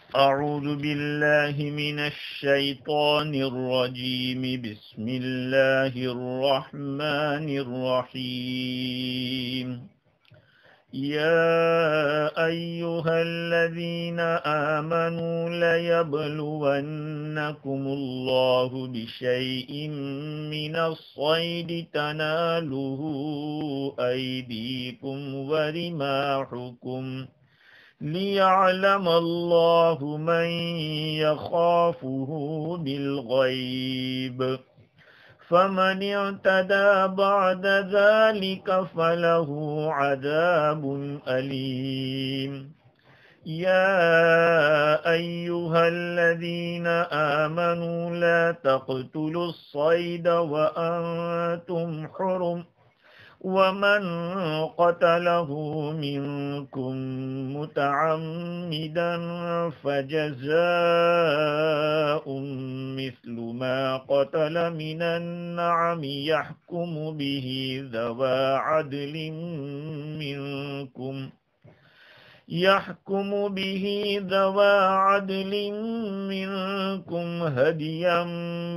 أعوذ بالله من الشيطان الرجيم بسم الله الرحمن الرحيم يا أيها الذين آمنوا ليبلونكم الله بشيء من الصيد تناله أيديكم ورماحكم ليعلم الله من يخافه بالغيب فمن اعتدى بعد ذلك فله عذاب أليم يا أيها الذين آمنوا لا تقتلوا الصيد وأنتم حرم ومن قتله منكم متعمدا فجزاء مثل ما قتل من النعم يحكم به ذوى عدل منكم هديا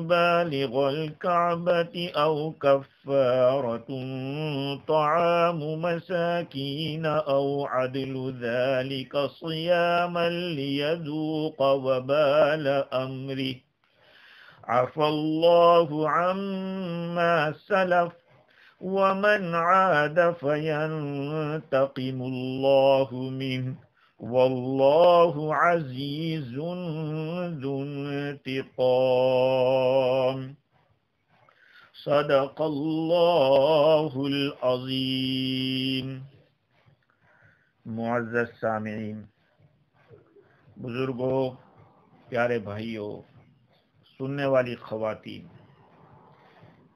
بالغ الكعبة أو كفارة طعام مساكين أو عدل ذلك صياما ليذوق وبال أمره عفى الله عما سلف ومن عاد فينتقم الله منه والله عزيز ذو انتقام صدق اللہ العظیم۔ معزز سامعین، بزرگوں، پیارے بھائیوں، سننے والی خواتین،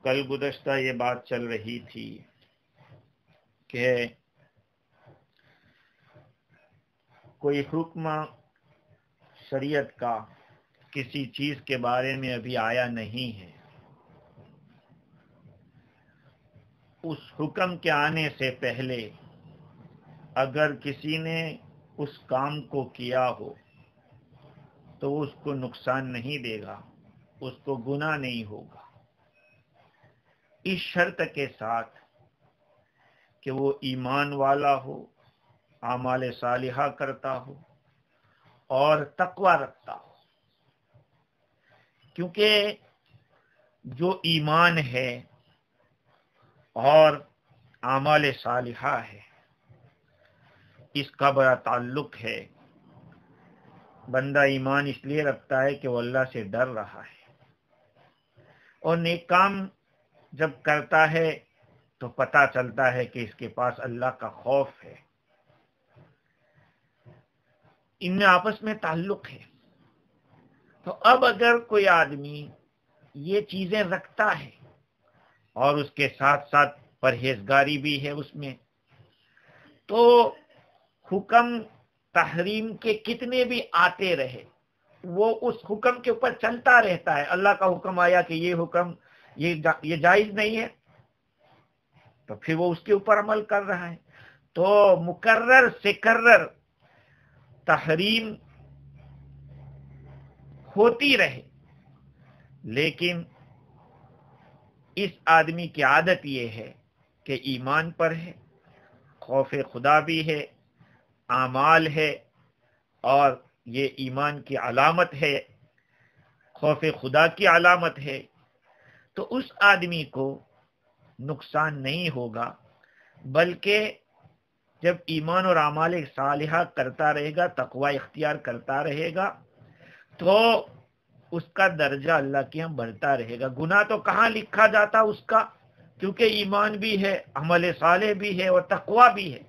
کل گزشتہ یہ بات چل رہی تھی کہ کوئی حکم شریعت کا کسی چیز کے بارے میں ابھی آیا نہیں ہے، اس حکم کے آنے سے پہلے اگر کسی نے اس کام کو کیا ہو تو اس کو نقصان نہیں دے گا، اس کو گناہ نہیں ہوگا، اس شرط کے ساتھ کہ وہ ایمان والا ہو، اعمال صالحہ کرتا ہو اور تقوی رکھتا ہو، کیونکہ جو ایمان ہے اور اعمال صالحہ ہے اس کا بڑا تعلق ہے۔ بندہ ایمان اس لیے رکھتا ہے کہ وہ اللہ سے ڈر رہا ہے، اور نیک کام جب کرتا ہے تو پتہ چلتا ہے کہ اس کے پاس اللہ کا خوف ہے، ان میں آپس میں تعلق ہے۔ تو اب اگر کوئی آدمی یہ چیزیں رکھتا ہے اور اس کے ساتھ ساتھ پرہیزگاری بھی ہے اس میں، تو حکم تحریم کے کتنے بھی آتے رہے وہ اس حکم کے اوپر چلتا رہتا ہے۔ اللہ کا حکم آیا کہ یہ حکم یہ جائز نہیں ہے تو پھر وہ اس کے اوپر عمل کر رہا ہے، تو مکرر سے کرر تحریم ہوتی رہے، لیکن اس آدمی کی عادت یہ ہے کہ ایمان پر ہے، خوف خدا بھی ہے، اعمال ہے، اور یہ ایمان کی علامت ہے، خوف خدا کی علامت ہے، تو اس آدمی کو نقصان نہیں ہوگا، بلکہ جب ایمان اور اعمال صالحہ کرتا رہے گا، تقوی اختیار کرتا رہے گا، تو اس کا درجہ اللہ کے یہاں بڑھتا رہے گا۔ گناہ تو کہاں لکھا جاتا اس کا، کیونکہ ایمان بھی ہے، عمل صالح بھی ہے اور تقوی بھی ہے،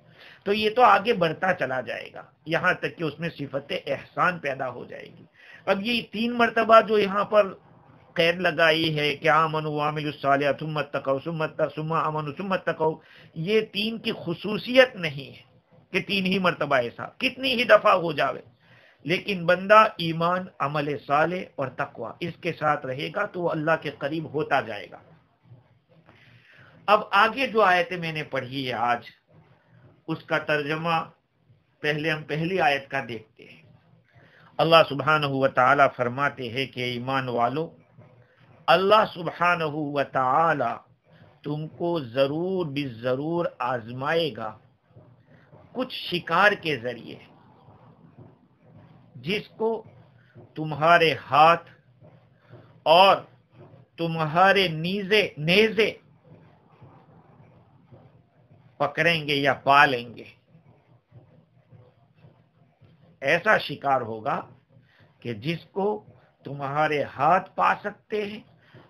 تو یہ تو آگے بڑھتا چلا جائے گا یہاں تک کہ اس میں صفت احسان پیدا ہو جائے گی۔ اب یہ 3 مرتبہ جو یہاں پر قید لگائی ہے کہ آمنوا وعملوا الصالحات ثم اتقوا ثم آمنوا ثم اتقوا، یہ 3 کی خصوصیت نہیں ہے کہ 3 ہی مرتبہ ایسا، کتنی ہی دفعہ ہو جاوے، لیکن بندہ ایمان، عمل صالح اور تقوی اس کے ساتھ رہے گا تو وہ اللہ کے قریب ہوتا جائے گا۔ اب آگے جو آیتیں میں نے پڑھی ہے آج، اس کا ترجمہ پہلے ہم پہلی آیت کا دیکھتے ہیں۔ اللہ سبحانہ و تعالی فرماتے ہیں کہ ایمان والو، اللہ سبحانہ و تعالی تم کو ضرور بالضرور آزمائے گا کچھ شکار کے ذریعے، جس کو تمہارے ہاتھ اور تمہارے نیزے پکڑیں گے یا پالیں گے۔ ایسا شکار ہوگا کہ جس کو تمہارے ہاتھ پا سکتے ہیں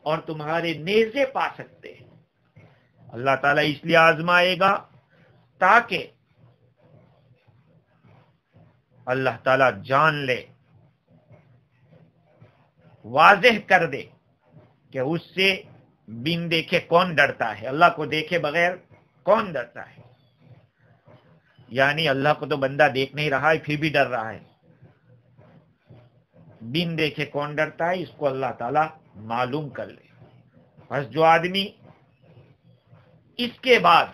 اور تمہارے نیزے پا سکتے ہیں۔ اللہ تعالیٰ اس لیے آزمائے گا تاکہ اللہ تعالیٰ جان لے، واضح کر دے کہ اس سے بن دیکھے کون ڈرتا ہے، اللہ کو دیکھے بغیر کون ڈرتا ہے۔ یعنی اللہ کو تو بندہ دیکھ نہیں رہا ہے پھر بھی ڈر رہا ہے، بن دیکھے کون ڈرتا ہے، اس کو اللہ تعالیٰ معلوم کر لے۔ بس جو آدمی اس کے بعد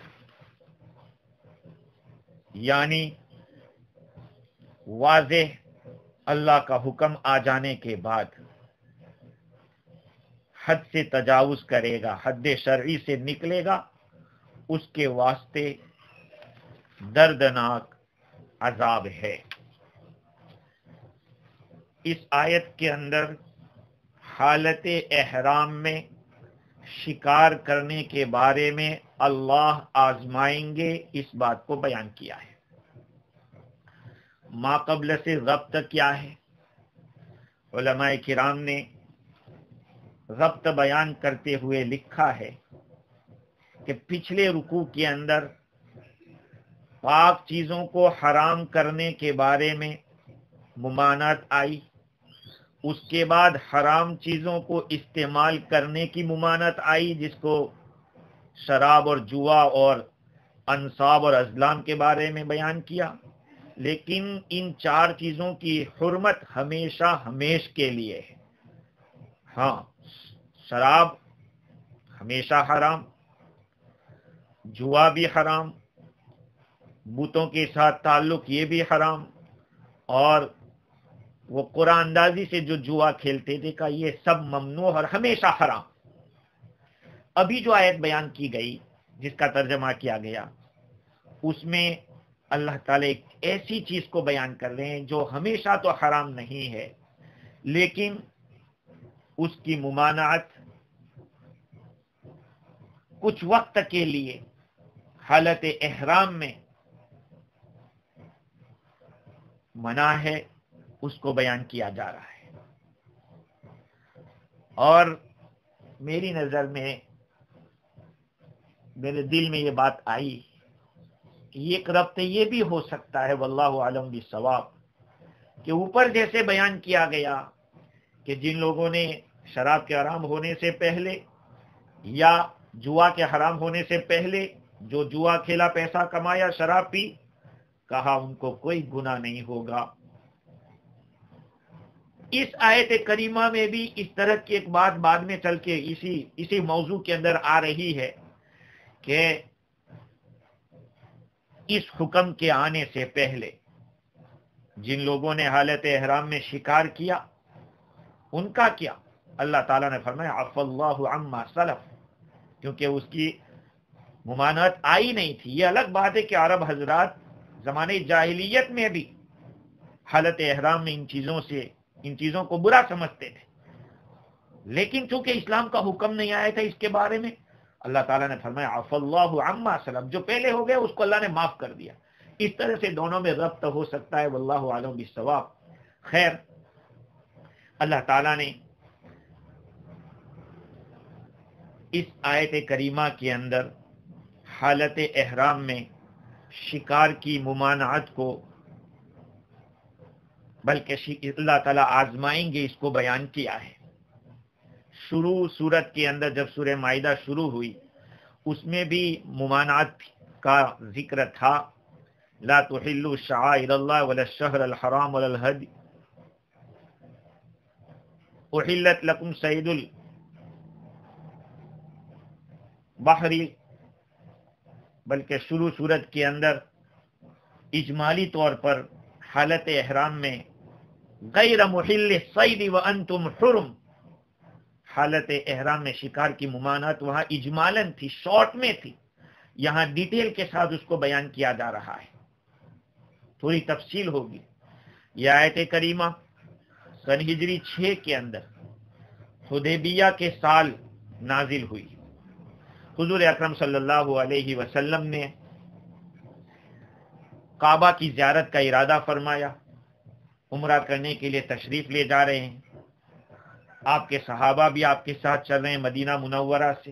یعنی واضح اللہ کا حکم آ جانے کے بعد حد سے تجاوز کرے گا، حد شرعی سے نکلے گا، اس کے واسطے دردناک عذاب ہے۔ اس آیت کے اندر حالت احرام میں شکار کرنے کے بارے میں اللہ آزمائیں گے اس بات کو بیان کیا ہے۔ ما قبل سے ربط کیا ہے؟ علماء کرام نے ربط بیان کرتے ہوئے لکھا ہے کہ پچھلے رکوع کے اندر پاک چیزوں کو حرام کرنے کے بارے میں ممانعت آئی، اس کے بعد حرام چیزوں کو استعمال کرنے کی ممانعت آئی، جس کو شراب اور جوا اور انصاب اور ازلام کے بارے میں بیان کیا۔ لیکن ان چار چیزوں کی حرمت ہمیشہ ہمیش کے لیے ہے۔ ہاں، شراب ہمیشہ حرام، جوا بھی حرام، بتوں کے ساتھ تعلق یہ بھی حرام، اور وہ قرآن اندازی سے جو جوا کھیلتے تھے کہ یہ سب ممنوع اور ہمیشہ حرام۔ ابھی جو آیت بیان کی گئی جس کا ترجمہ کیا گیا، اس میں اللہ تعالیٰ ایک ایسی چیز کو بیان کر رہے ہیں جو ہمیشہ تو حرام نہیں ہے، لیکن اس کی ممانعت کچھ وقت کے لیے حالت احرام میں منع ہے، اس کو بیان کیا جا رہا ہے۔ اور میری نظر میں، میرے دل میں یہ بات آئی کہ ایک ربط یہ بھی ہو سکتا ہے، واللہ اعلم بالصواب، کہ اوپر جیسے بیان کیا گیا کہ جن لوگوں نے شراب کے حرام ہونے سے پہلے یا جوا کے حرام ہونے سے پہلے جو جوا کھیلا، پیسہ کمایا، شراب پی، کہا ان کو کوئی گناہ نہیں ہوگا۔ اس آیت کریمہ میں بھی اس طرح کی ایک بات بعد میں چل کے اسی موضوع کے اندر آ رہی ہے کہ اس حکم کے آنے سے پہلے جن لوگوں نے حالت احرام میں شکار کیا، ان کا کیا؟ اللہ تعالیٰ نے فرمایا عفا اللہ عما سلف، کیونکہ اس کی ممانعت آئی نہیں تھی۔ یہ الگ بات ہے کہ عرب حضرات زمانے جاہلیت میں بھی حالت احرام میں ان چیزوں کو برا سمجھتے تھے، لیکن چونکہ اسلام کا حکم نہیں آیا تھا اس کے بارے میں، اللہ تعالیٰ نے فرمایا عفا اللہ عما سلف، جو پہلے ہو گیا اس کو اللہ نے معاف کر دیا۔ اس طرح سے دونوں میں ربط ہو سکتا ہے، واللہ اعلم بالصواب۔ خیر، اللہ تعالیٰ نے اس آیت کریمہ کے اندر حالت احرام میں شکار کی ممانعت کو، بلکہ اللہ تعالیٰ آزمائیں گے اس کو بیان کیا ہے۔ شروع سورت کے اندر جب سورہ مائدہ شروع ہوئی، اس میں بھی ممانعت کا ذکر تھا، لا تحلوا شعائر اللہ ولا الشہر الحرام ولا الہدی احلت لکم صید البحری، بلکہ شروع سورت کے اندر اجمالی طور پر حالت احرام میں غیر محل الصید وانتم حرم، حالت احرام میں شکار کی ممانعت وہاں اجمالاً تھی، شارٹ میں تھی، یہاں ڈیٹیل کے ساتھ اس کو بیان کیا جا رہا ہے، تھوڑی تفصیل ہوگی۔ یہ آیت کریمہ سن ہجری 6 کے اندر حدیبیہ کے سال نازل ہوئی۔ حضور اکرم صلی اللہ علیہ وسلم نے کعبہ کی زیارت کا ارادہ فرمایا، عمرہ کرنے کے لیے تشریف لے جا رہے ہیں، آپ کے صحابہ بھی آپ کے ساتھ چل رہے ہیں مدینہ منورہ سے،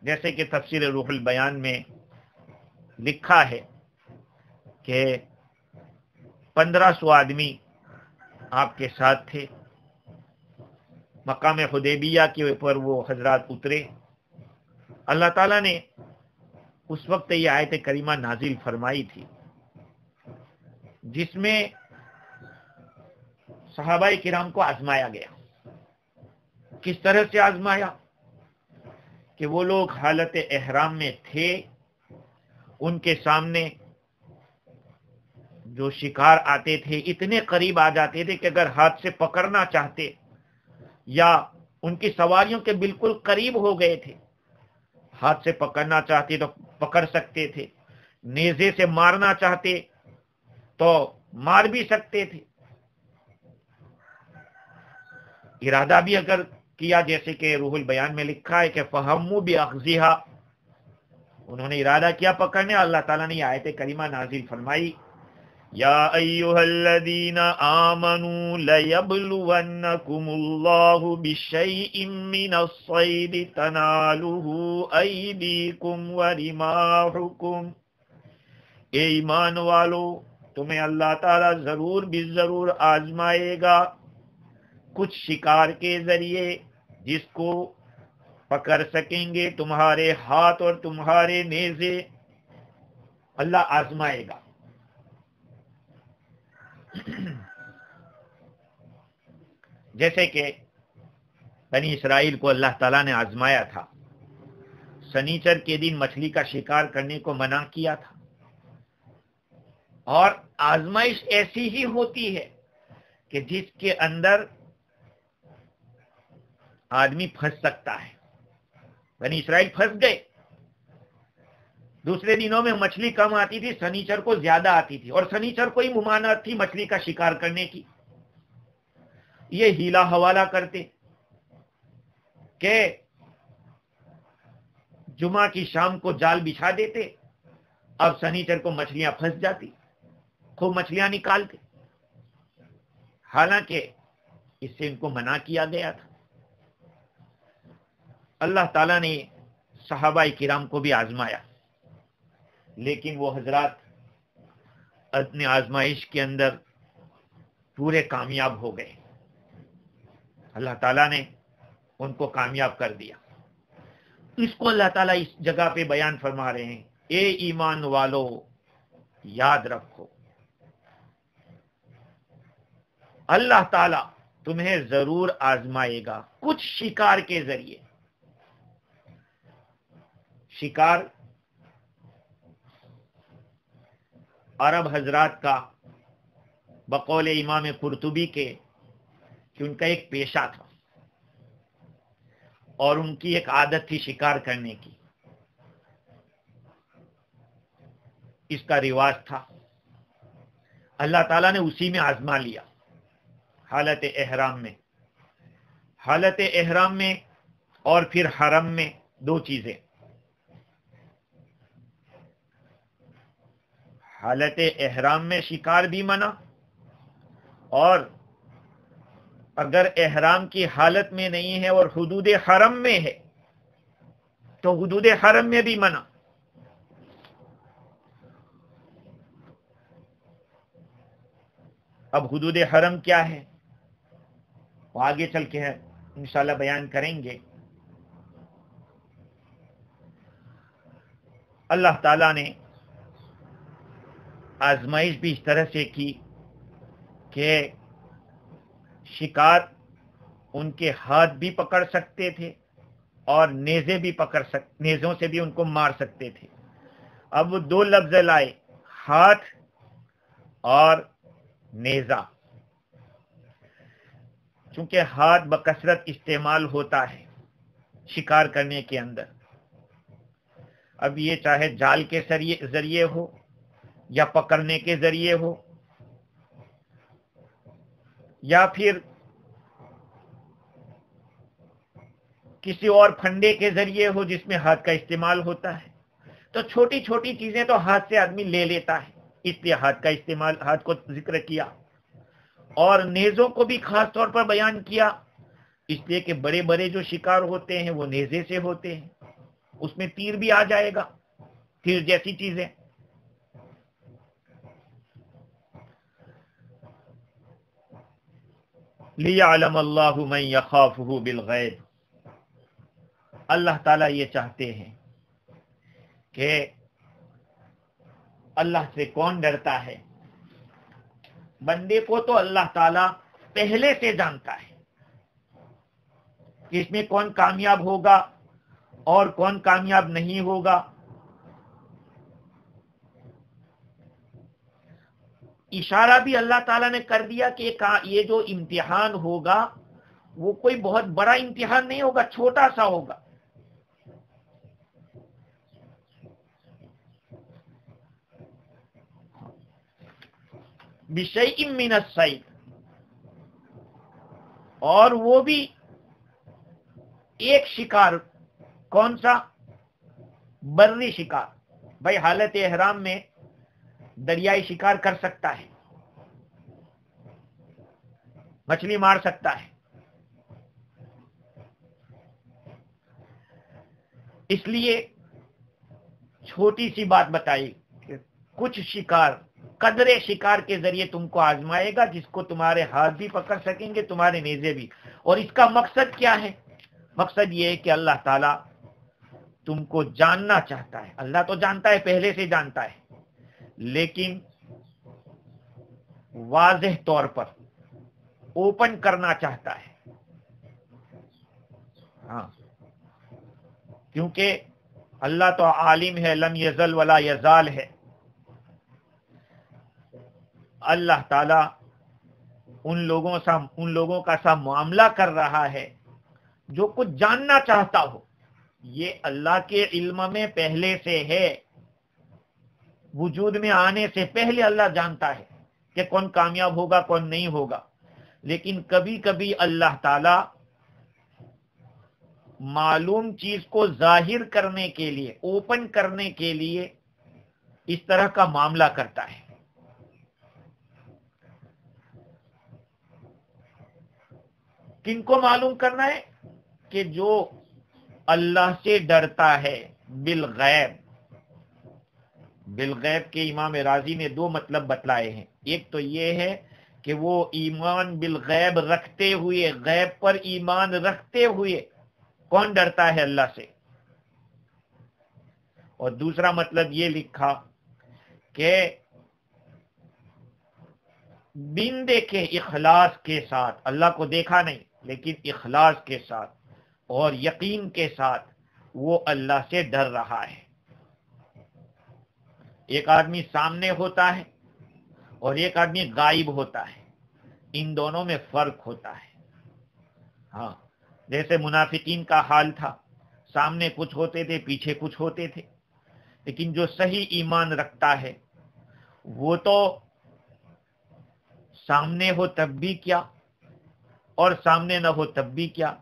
جیسے کہ تفسیر روح البیان میں لکھا ہے کہ 1500 آدمی آپ کے ساتھ تھے۔ مقام حدیبیہ کے اوپر وہ حضرات اترے، اللہ تعالیٰ نے اس وقت یہ آیت کریمہ نازل فرمائی تھی، جس میں صحابہ کرام کو آزمایا گیا۔ کس طرح سے آزمایا؟ کہ وہ لوگ حالت احرام میں تھے، ان کے سامنے جو شکار آتے تھے اتنے قریب آ جاتے تھے کہ اگر ہاتھ سے پکڑنا چاہتے یا ان کی سواریوں کے بالکل قریب ہو گئے تھے، ہاتھ سے پکڑنا چاہتے تو پکڑ سکتے تھے، نیزے سے مارنا چاہتے تو مار بھی سکتے تھے، ارادہ بھی اگر کیا، جیسے کہ روح البیان میں لکھا ہے کہ فہموا باخذھا، انہوں نے ارادہ کیا پکڑنے، اللہ تعالیٰ نے یہ آیت کریمہ نازل فرمائی، یا ایھا الذین آمنوا لیبلونکم اللہ بشیء من الصید تنالہ ایدیکم ورماحکم، اے ایمان والو تمہیں اللہ تعالیٰ ضرور بالضرور آزمائے گا کچھ شکار کے ذریعے جس کو پکڑ سکیں گے تمہارے ہاتھ اور تمہارے نیزے، اللہ آزمائے گا۔ جیسے کہ بنی اسرائیل کو اللہ تعالیٰ نے آزمایا تھا، سنیچر کے دن مچھلی کا شکار کرنے کو منع کیا تھا، اور آزمائش ایسی ہی ہوتی ہے کہ جس کے اندر آدمی پھنس سکتا ہے۔ بنی اسرائیل پھنس گئے، دوسرے دنوں میں مچھلی کم آتی تھی، سنیچر کو زیادہ آتی تھی، اور سنیچر کو ہی ممانعت تھی مچھلی کا شکار کرنے کی۔ یہ ہیلا حوالہ کرتے کہ جمعہ کی شام کو جال بچھا دیتے، اب سنیچر کو مچھلیاں پھنس جاتی، خوب مچھلیاں نکالتے، حالانکہ اس سے ان کو منع کیا گیا تھا۔ اللہ تعالیٰ نے صحابہ کرام کو بھی آزمایا، لیکن وہ حضرات اپنے آزمائش کے اندر پورے کامیاب ہو گئے، اللہ تعالیٰ نے ان کو کامیاب کر دیا۔ اس کو اللہ تعالیٰ اس جگہ پہ بیان فرما رہے ہیں، اے ایمان والو یاد رکھو اللہ تعالیٰ تمہیں ضرور آزمائے گا کچھ شکار کے ذریعے۔ شکار عرب حضرات کا بقول امام قرطبی کے کہ ان کا ایک پیشہ تھا اور ان کی ایک عادت تھی شکار کرنے کی، اس کا رواج تھا۔ اللہ تعالیٰ نے اسی میں آزما لیا، حالت احرام میں اور پھر حرم میں، دو چیزیں، حالت احرام میں شکار بھی منع، اور اگر احرام کی حالت میں نہیں ہے اور حدود حرم میں ہے تو حدود حرم میں بھی منع۔ اب حدود حرم کیا ہے وہ آگے چل کے انشاءاللہ بیان کریں گے۔ اللہ تعالیٰ نے آزمائش بھی اس طرح سے کی کہ شکار ان کے ہاتھ بھی پکڑ سکتے تھے اور نیزوں سے بھی ان کو مار سکتے تھے۔ اب وہ دو لفظ لائے، ہاتھ اور نیزہ، چونکہ ہاتھ بکثرت استعمال ہوتا ہے شکار کرنے کے اندر، اب یہ چاہے جال کے ذریعے ہو یا پکڑنے کے ذریعے ہو یا پھر کسی اور پھنڈے کے ذریعے ہو جس میں ہاتھ کا استعمال ہوتا ہے، تو چھوٹی چھوٹی چیزیں تو ہاتھ سے آدمی لے لیتا ہے، اس لیے ہاتھ کا استعمال، ہاتھ کو ذکر کیا، اور نیزوں کو بھی خاص طور پر بیان کیا، اس لیے کہ بڑے بڑے جو شکار ہوتے ہیں وہ نیزے سے ہوتے ہیں، اس میں تیر بھی آ جائے گا، تیر جیسی چیزیں۔ لِيَعْلَمَ اللَّهُ مَن يَخَافُهُ بِالْغَيْبِ، اللہ تعالیٰ یہ چاہتے ہیں کہ اللہ سے کون ڈرتا ہے؟ بندے کو تو اللہ تعالیٰ پہلے سے جانتا ہے کہ اس میں کون کامیاب ہوگا اور کون کامیاب نہیں ہوگا۔ اشارہ بھی اللہ تعالیٰ نے کر دیا کہ یہ جو امتحان ہوگا وہ کوئی بہت بڑا امتحان نہیں ہوگا، چھوٹا سا ہوگا۔ بِشَيْءٍ مِّنَ الصَّيْدِ، اور وہ بھی ایک شکار، کون سا؟ بری شکار۔ بھائی حالت احرام میں دریائی شکار کر سکتا ہے، مچھلی مار سکتا ہے، اس لیے چھوٹی سی بات بتائی کہ کچھ شکار، قدرے شکار کے ذریعے تم کو آزمائے گا جس کو تمہارے ہاتھ بھی پکڑ سکیں گے، تمہارے نیزے بھی۔ اور اس کا مقصد کیا ہے؟ مقصد یہ ہے کہ اللہ تعالیٰ تم کو جاننا چاہتا ہے۔ اللہ تو جانتا ہے، پہلے سے جانتا ہے، لیکن واضح طور پر اوپن کرنا چاہتا ہے۔ ہاں، کیونکہ اللہ تو عالم ہے، لم یزل ولا یزال ہے۔ اللہ تعالیٰ ان لوگوں کا سا معاملہ کر رہا ہے جو کچھ جاننا چاہتا ہو۔ یہ اللہ کے علم میں پہلے سے ہے، وجود میں آنے سے پہلے اللہ جانتا ہے کہ کون کامیاب ہوگا کون نہیں ہوگا۔ لیکن کبھی کبھی اللہ تعالی معلوم چیز کو ظاہر کرنے کے لیے، اوپن کرنے کے لیے اس طرح کا معاملہ کرتا ہے۔ کن کو معلوم کرنا ہے؟ کہ جو اللہ سے ڈرتا ہے بالغیب۔ بالغیب کے امام راضی نے دو مطلب بتلائے ہیں۔ ایک تو یہ ہے کہ وہ ایمان بالغیب رکھتے ہوئے، غیب پر ایمان رکھتے ہوئے کون ڈرتا ہے اللہ سے، اور دوسرا مطلب یہ لکھا کہ بن دیکھے اخلاص کے ساتھ، اللہ کو دیکھا نہیں لیکن اخلاص کے ساتھ اور یقین کے ساتھ وہ اللہ سے ڈر رہا ہے۔ ایک آدمی سامنے ہوتا ہے اور ایک آدمی غائب ہوتا ہے، ان دونوں میں فرق ہوتا ہے۔ ہاں، جیسے منافقین کا حال تھا، سامنے کچھ ہوتے تھے پیچھے کچھ ہوتے تھے، لیکن جو صحیح ایمان رکھتا ہے وہ تو سامنے ہو تب بھی کیا اور سامنے نہ ہو تب بھی کیا۔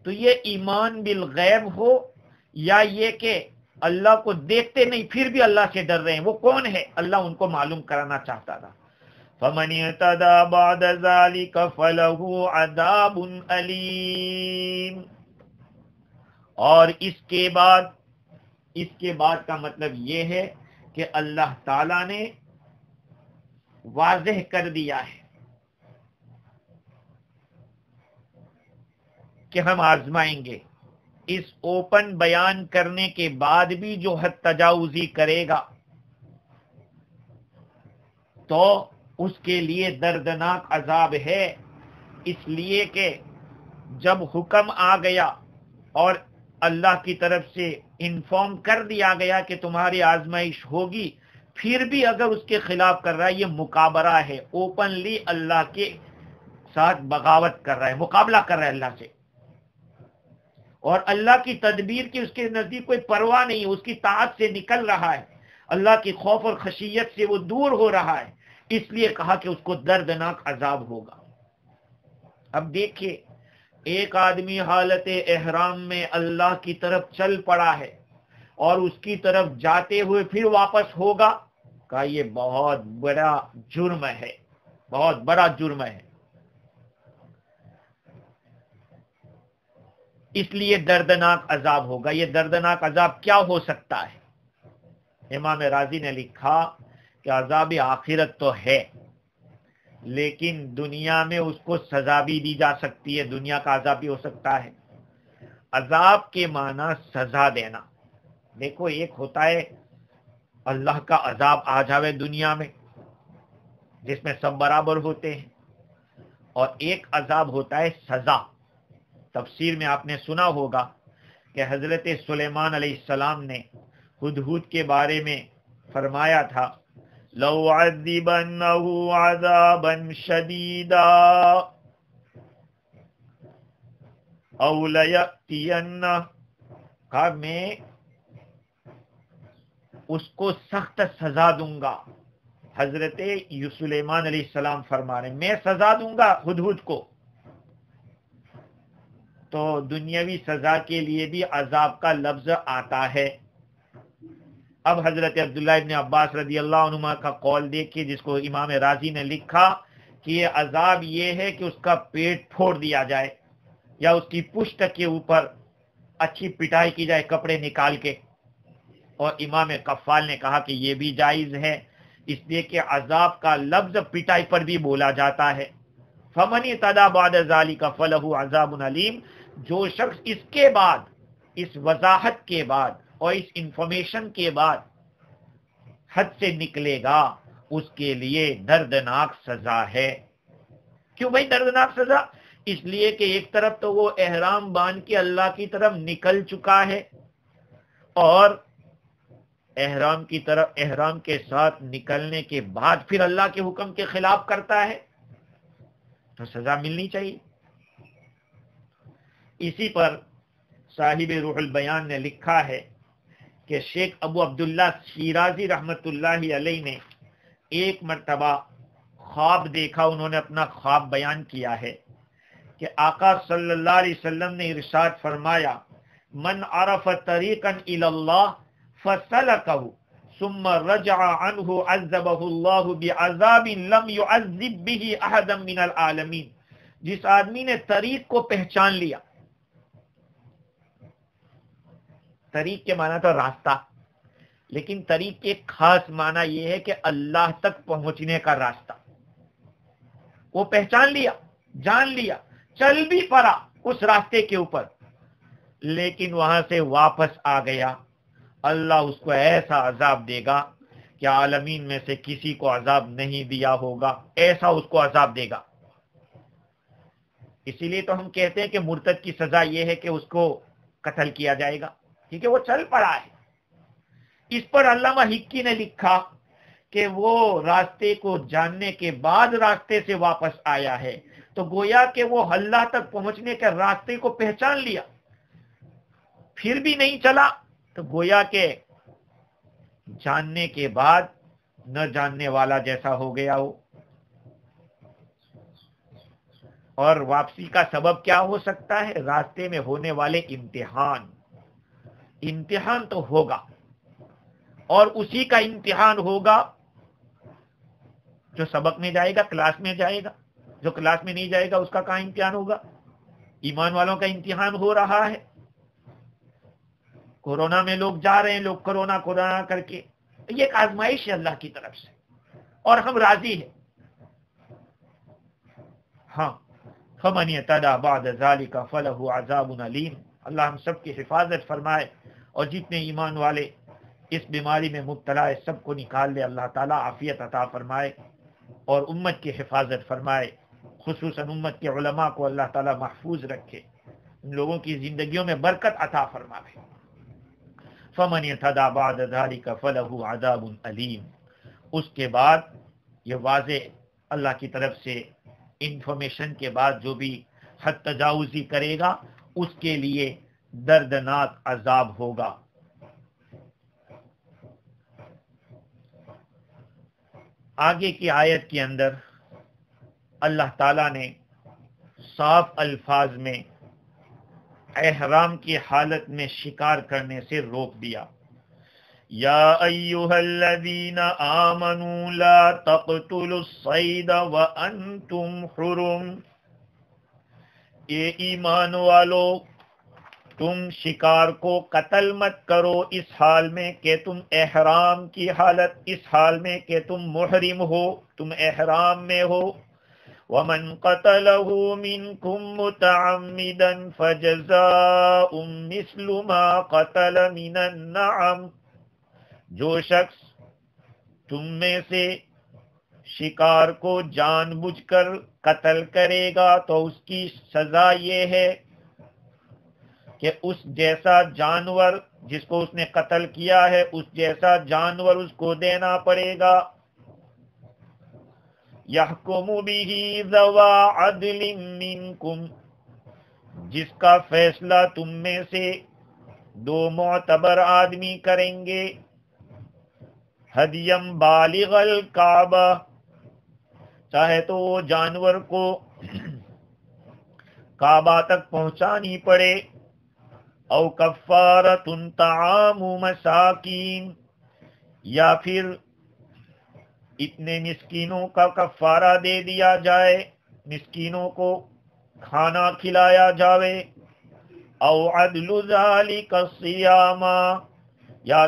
تو یہ ایمان بالغیب ہو یا یہ کہ اللہ کو دیکھتے نہیں پھر بھی اللہ سے ڈر رہے ہیں، وہ کون ہے؟ اللہ ان کو معلوم کرانا چاہتا تھا۔ فَمَنِ اعْتَدَىٰ بَعْدَ ذَلِكَ فَلَهُ عَذَابٌ أَلِيمٌ۔ اور اس کے بعد کا مطلب یہ ہے کہ اللہ تعالی نے واضح کر دیا ہے کہ ہم آزمائیں گے۔ اس اوپن بیان کرنے کے بعد بھی جو حد تجاوزی کرے گا تو اس کے لیے دردناک عذاب ہے، اس لیے کہ جب حکم آ گیا اور اللہ کی طرف سے انفارم کر دیا گیا کہ تمہاری آزمائش ہوگی، پھر بھی اگر اس کے خلاف کر رہا ہے، یہ مکابرہ ہے، اوپنلی اللہ کے ساتھ بغاوت کر رہا ہے، مقابلہ کر رہا ہے اللہ سے، اور اللہ کی تدبیر کی اس کے نزدیک کوئی پرواہ نہیں، اس کی طاعت سے نکل رہا ہے، اللہ کی خوف اور خشیت سے وہ دور ہو رہا ہے، اس لیے کہا کہ اس کو دردناک عذاب ہوگا۔ اب دیکھیے، ایک آدمی حالت احرام میں اللہ کی طرف چل پڑا ہے اور اس کی طرف جاتے ہوئے پھر واپس ہوگا، کہا یہ بہت بڑا جرم ہے، بہت بڑا جرم ہے، اس لیے دردناک عذاب ہوگا۔ یہ دردناک عذاب کیا ہو سکتا ہے؟ امام رازی نے لکھا کہ عذاب آخرت تو ہے، لیکن دنیا میں اس کو سزا بھی دی جا سکتی ہے، دنیا کا عذاب بھی ہو سکتا ہے۔ عذاب کے معنی سزا دینا۔ دیکھو، ایک ہوتا ہے اللہ کا عذاب آ جاوے دنیا میں جس میں سب برابر ہوتے ہیں، اور ایک عذاب ہوتا ہے سزا۔ تفسیر میں آپ نے سنا ہوگا کہ حضرت سلیمان علیہ السلام نے ہدہد کے بارے میں فرمایا تھا، لَوْ عَذِّبَنَّهُ عَذَابًا شَدِيدًا أَوْ لَيَأْتِيَنَّهُ، کہا میں اس کو سخت سزا دوں گا۔ حضرت سلیمان علیہ السلام فرما رہے ہیں میں سزا دوں گا ہدہد کو۔ تو دنیاوی سزا کے لیے بھی عذاب کا لفظ آتا ہے۔ اب حضرت عبداللہ ابن عباس رضی اللہ عنہما کا قول دیکھیے، جس کو امام رازی نے لکھا کہ یہ عذاب یہ ہے کہ اس کا پیٹ پھوڑ دیا جائے یا اس کی پشت کے اوپر اچھی پٹائی کی جائے کپڑے نکال کے، اور امام قفال نے کہا کہ یہ بھی جائز ہے، اس لیے کہ عذاب کا لفظ پٹائی پر بھی بولا جاتا ہے۔ فَمَنِ اعْتَدَىٰ بَعْدَ ذَلِكَ فَلَهُ عَذَابٌ عَلِيمٌ، جو شخص اس کے بعد، اس وضاحت کے بعد اور اس انفارمیشن کے بعد حد سے نکلے گا، اس کے لیے دردناک سزا ہے۔ کیوں بھائی دردناک سزا؟ اس لیے کہ ایک طرف تو وہ احرام باندھ کے اللہ کی طرف نکل چکا ہے، اور احرام کی طرف، احرام کے ساتھ نکلنے کے بعد پھر اللہ کے حکم کے خلاف کرتا ہے، تو سزا ملنی چاہیے۔ اسی پر صاحب روح البیان نے لکھا ہے کہ شیخ ابو عبداللہ شیرازی رحمت اللہ علیہ نے ایک مرتبہ خواب دیکھا، انہوں نے اپنا خواب بیان کیا ہے کہ آقا صلی اللہ علیہ وسلم نے ارشاد فرمایا، من عرف طریقا الی اللہ فسلکہ ثم رجع عنہ عذبہ اللہ بعذاب لم يعذب به احدا من العالمین، جس آدمی نے طریق کو پہچان لیا، طریق کے معنی تو راستہ، لیکن طریق کے خاص معنی یہ ہے کہ اللہ تک پہنچنے کا راستہ، وہ پہچان لیا، جان لیا، چل بھی پڑا اس راستے کے اوپر، لیکن وہاں سے واپس آ گیا، اللہ اس کو ایسا عذاب دے گا کہ عالمین میں سے کسی کو عذاب نہیں دیا ہوگا، ایسا اس کو عذاب دے گا۔ اسی لیے تو ہم کہتے ہیں کہ مرتد کی سزا یہ ہے کہ اس کو قتل کیا جائے گا، کیونکہ وہ چل پڑا ہے۔ اس پر علامہ حکی نے لکھا کہ وہ راستے کو جاننے کے بعد راستے سے واپس آیا ہے، تو گویا کہ وہ اللہ تک پہنچنے کے راستے کو پہچان لیا، پھر بھی نہیں چلا، تو گویا کہ جاننے کے بعد نہ جاننے والا جیسا ہو گیا ہو۔ اور واپسی کا سبب کیا ہو سکتا ہے؟ راستے میں ہونے والے امتحان تو ہوگا، اور اسی کا امتحان ہوگا جو سبق میں جائے گا، کلاس میں جائے گا۔ جو کلاس میں نہیں جائے گا اس کا کہاں امتحان ہوگا؟ ایمان والوں کا امتحان ہو رہا ہے۔ کورونا میں لوگ جا رہے ہیں، لوگ کرونا کر کے، یہ ایک آزمائش ہے اللہ کی طرف سے، اور ہم راضی ہیں۔ ہاں، فَمَنِ اعْتَدَىٰ بَعْدَ ذَلِكَ فَلَهُ عَذَابٌ عَلِيمٌ۔ اللہ ہم سب کی حفاظت فرمائے، اور جتنے ایمان والے اس بیماری میں مبتلا ہے سب کو نکال لے، اللہ تعالیٰ عافیت عطا فرمائے اور امت کی حفاظت فرمائے، خصوصاً امت کے علماء کو اللہ تعالیٰ محفوظ رکھے، ان لوگوں کی زندگیوں میں برکت عطا فرمائے۔ فَمَنِ اعْتَدَىٰ بَعْدَ ذَلِكَ فَلَهُ عَذَابٌ أَلِيمٌ۔ اس کے بعد یہ واضح اللہ کی طرف سے انفارمیشن کے بعد جو بھی حد تجاوزی کرے گا اس کے لیے دردناک عذاب ہوگا۔ آگے کی آیت کے اندر اللہ تعالیٰ نے صاف الفاظ میں احرام کی حالت میں شکار کرنے سے روک دیا۔ یا ایھا الذین آمنوا لا تقتلوا الصید وانتم حرم، اے ایمان والو تم شکار کو قتل مت کرو اس حال میں کہ تم احرام کی حالت، اس حال میں کہ تم محرم ہو، تم احرام میں ہو۔ وَمَنْ قَتَلَهُ مِنْكُمْ مُتَعَمِّدًا فَجَزَاءٌ مِثْلُ مَا قَتَلَ مِنَ النَّعَمِ، جو شخص تم میں سے شکار کو جان بوجھ کر قتل کرے گا تو اس کی سزا یہ ہے کہ اس جیسا جانور جس کو اس نے قتل کیا ہے اس جیسا جانور اس کو دینا پڑے گا۔ یحکم بہ ذوی عدل منکم، جس کا فیصلہ تم میں سے دو معتبر آدمی کریں گے۔ ہدیم بالغ الکعبہ، چاہے تو وہ جانور کو کعبہ تک پہنچانی پڑے، او کفارۃ طعام مساکین، یا پھر اتنے مسکینوں کا کفارہ دے دیا جائے، مسکینوں کو کھانا کھلایا جاوے۔ او عدل ذالک الصیاما، یا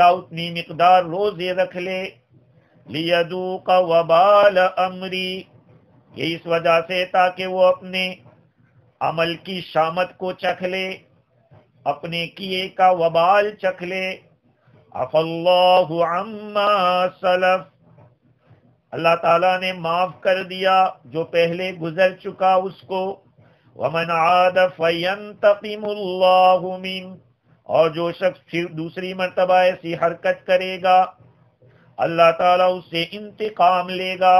اتنی مقدار روزے رکھ لے۔ لیذوق وبال امری، یہ اس وجہ سے تاکہ وہ اپنے عمل کی شامت کو چکھ لے، اپنے کیے کا وبال چکھ لے۔ عفا اللہ عما سلف، اللہ تعالیٰ نے معاف کر دیا جو پہلے گزر چکا اس کو۔ ومن عاد فینتقم اللہ منہ، اور جو شخص پھر دوسری مرتبہ ایسی حرکت کرے گا اللہ تعالیٰ اس سے انتقام لے گا،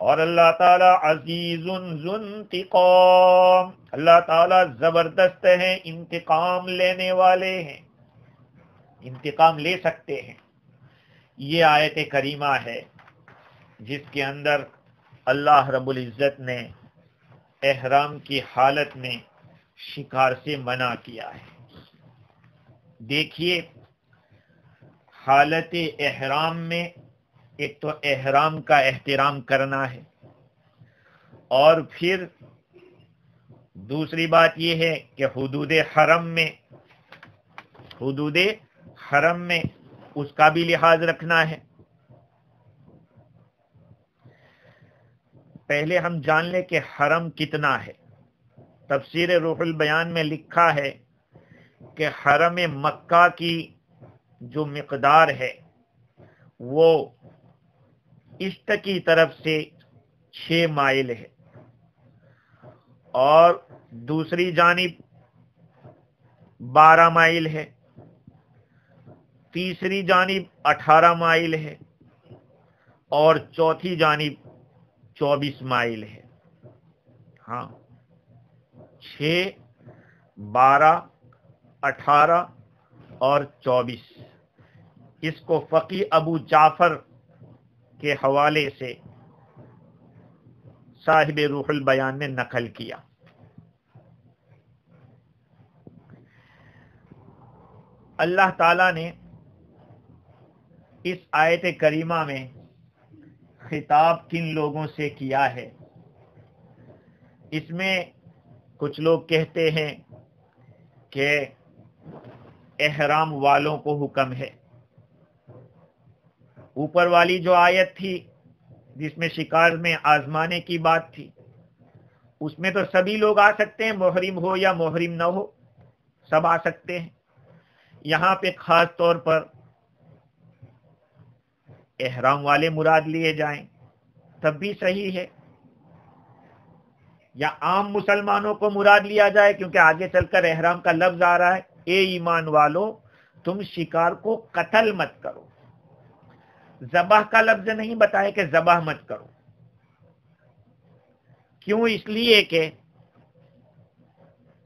اور اللہ تعالیٰ عزیز ذو انتقام، اللہ تعالیٰ زبردست ہیں، انتقام لینے والے ہیں، انتقام لے سکتے ہیں۔ یہ آیت کریمہ ہے جس کے اندر اللہ رب العزت نے احرام کی حالت میں شکار سے منع کیا ہے۔ دیکھیے حالت احرام میں ایک تو احرام کا احترام کرنا ہے، اور پھر دوسری بات یہ ہے کہ حدود حرم میں اس کا بھی لحاظ رکھنا ہے۔ پہلے ہم جان لیں کہ حرم کتنا ہے۔ تفسیر روح البیان میں لکھا ہے کہ حرم مکہ کی جو مقدار ہے وہ ایسٹ کی طرف سے 6 مائل ہے، اور دوسری جانب 12 مائل ہے، تیسری جانب 18 مائل ہے، اور چوتھی جانب 24 مائل ہے۔ ہاں، 6، 12، 18 اور 24۔ اس کو فقی ابو جعفر کے حوالے سے صاحب روح البیان نے نقل کیا۔ اللہ تعالی نے اس آیت کریمہ میں خطاب کن لوگوں سے کیا ہے؟ اس میں کچھ لوگ کہتے ہیں کہ احرام والوں کو حکم ہے۔ اوپر والی جو آیت تھی جس میں شکار میں آزمانے کی بات تھی، اس میں تو سبھی لوگ آ سکتے ہیں، محرم ہو یا محرم نہ ہو، سب آ سکتے ہیں۔ یہاں پہ خاص طور پر احرام والے مراد لیے جائیں تب بھی صحیح ہے، یا عام مسلمانوں کو مراد لیا جائے، کیونکہ آگے چل کر احرام کا لفظ آ رہا ہے، اے ایمان والو تم شکار کو قتل مت کرو۔ ذبح کا لفظ نہیں بتایا کہ ذبح مت کرو، کیوں؟ اس لیے کہ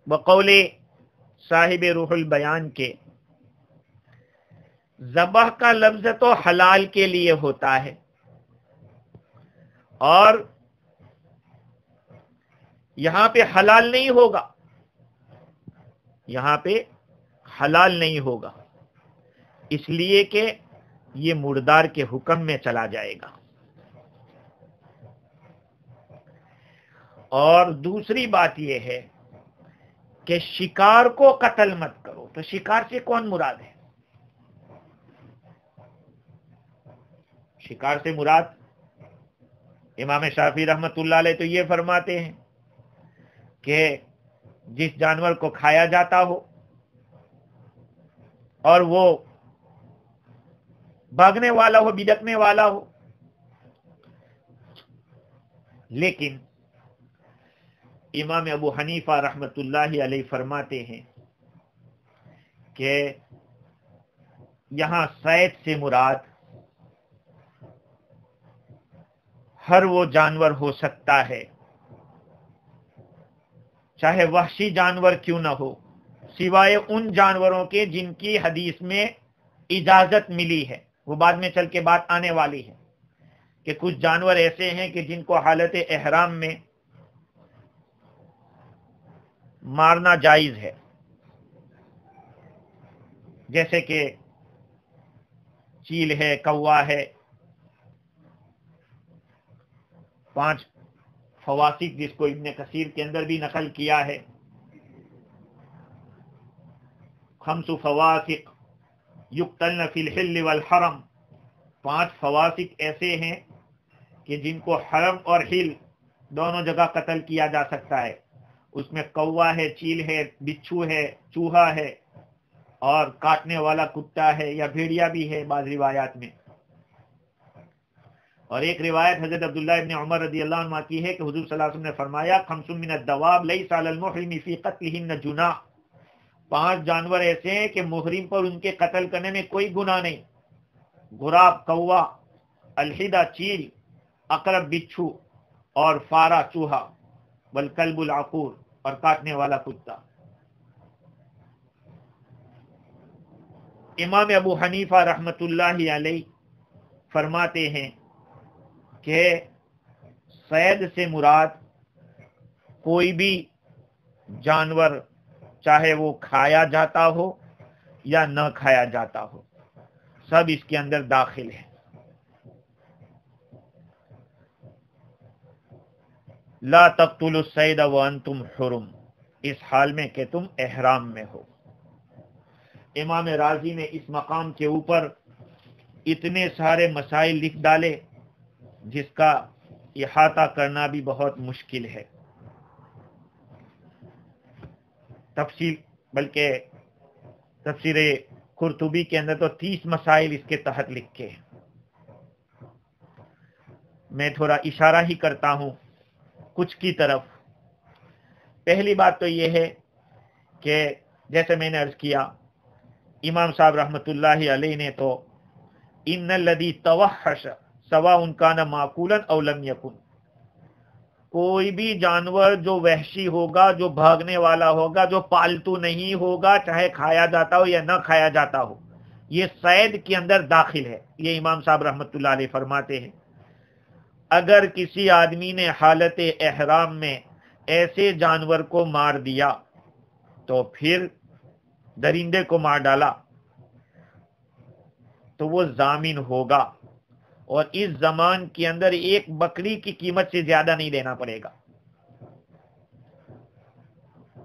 بقول صاحب روح البیان کے ذبح کا لفظ تو حلال کے لیے ہوتا ہے، اور یہاں پہ حلال نہیں ہوگا، یہاں پہ حلال نہیں ہوگا، اس لیے کہ یہ مردار کے حکم میں چلا جائے گا۔ اور دوسری بات یہ ہے کہ شکار کو قتل مت کرو، تو شکار سے کون مراد ہے؟ شکار سے مراد امام شافعی رحمت اللہ علیہ تو یہ فرماتے ہیں کہ جس جانور کو کھایا جاتا ہو اور وہ بھاگنے والا ہو، بھٹکنے والا ہو۔ لیکن امام ابو حنیفہ رحمت اللہ علیہ فرماتے ہیں کہ یہاں صید سے مراد ہر وہ جانور ہو سکتا ہے، چاہے وحشی جانور کیوں نہ ہو، سوائے ان جانوروں کے جن کی حدیث میں اجازت ملی ہے۔ وہ بعد میں چل کے بات آنے والی ہے کہ کچھ جانور ایسے ہیں کہ جن کو حالت احرام میں مارنا جائز ہے، جیسے کہ چیل ہے، کوا ہے۔ 5 فواسق جس کو ابن کثیر کے اندر بھی نقل کیا ہے، 5 فواسق یقتلن فی الحل والحرم، 5 فواسق ایسے ہیں کہ جن کو حرم اور حل دونوں جگہ قتل کیا جا سکتا ہے۔ اس میں کوا ہے، چیل ہے، بچھو ہے، چوہا ہے، اور کاٹنے والا کتا ہے یا بھیڑیا بھی ہے بعض روایات میں۔ اور ایک روایت حضرت عبداللہ ابن عمر رضی اللہ عنہ کی ہے کہ حضور صلی اللہ علیہ وسلم نے فرمایا 5 من الدواب لیس علی المحرم فی قتلہن جناح، 5 جانور ایسے ہیں کہ محرم پر ان کے قتل کرنے میں کوئی گناہ نہیں، غراب کوا، الحدہ چیل، عقرب بچھو، اور فارا چوہا، والکلب العقور، اور کاٹنے والا کتا۔ امام ابو حنیفہ رحمت اللہ علیہ فرماتے ہیں کہ صید سے مراد کوئی بھی جانور، چاہے وہ کھایا جاتا ہو یا نہ کھایا جاتا ہو، سب اس کے اندر داخل ہے۔ لا تقتلوا الصید وانتم حرم، اس حال میں کہ تم احرام میں ہو۔ امام رازی نے اس مقام کے اوپر اتنے سارے مسائل لکھ ڈالے جس کا احاطہ کرنا بھی بہت مشکل ہے، تفصیل، بلکہ تفسیر قرطبی کے اندر تو 30 مسائل اس کے تحت لکھے ہیں۔ میں تھوڑا اشارہ ہی کرتا ہوں کچھ کی طرف۔ پہلی بات تو یہ ہے کہ جیسے میں نے عرض کیا، امام صاحب رحمت اللہ علیہ نے تو ان الذی توحش سواء کان معقولا او لم یکن، کوئی بھی جانور جو وحشی ہوگا، جو بھاگنے والا ہوگا، جو پالتو نہیں ہوگا، چاہے کھایا جاتا ہو یا نہ کھایا جاتا ہو، یہ صید کے اندر داخل ہے۔ یہ امام صاحب رحمت اللہ علیہ فرماتے ہیں اگر کسی آدمی نے حالت احرام میں ایسے جانور کو مار دیا تو پھر درندے کو مار ڈالا تو وہ ضامن ہوگا، اور اس زمان کے اندر ایک بکری کی قیمت سے زیادہ نہیں دینا پڑے گا۔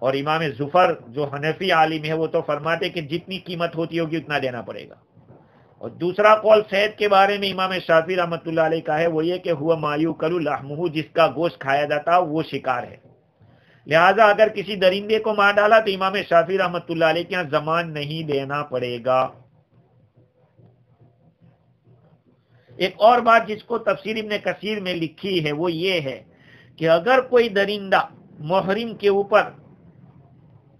اور امام زفر جو حنفی عالم ہے وہ تو فرماتے کہ جتنی قیمت ہوتی ہوگی اتنا دینا پڑے گا۔ اور دوسرا قول صید کے بارے میں امام شافعی رحمۃ اللہ علیہ کا ہے، وہ یہ کہ ہوا ما یؤکل لحمہ، جس کا گوشت کھایا جاتا وہ شکار ہے، لہذا اگر کسی درندے کو مار ڈالا تو امام شافعی رحمۃ اللہ علیہ کے یہاں ضمان نہیں دینا پڑے گا۔ ایک اور بات جس کو تفسیر ابن کثیر میں لکھی ہے وہ یہ ہے کہ اگر کوئی درندہ محرم کے اوپر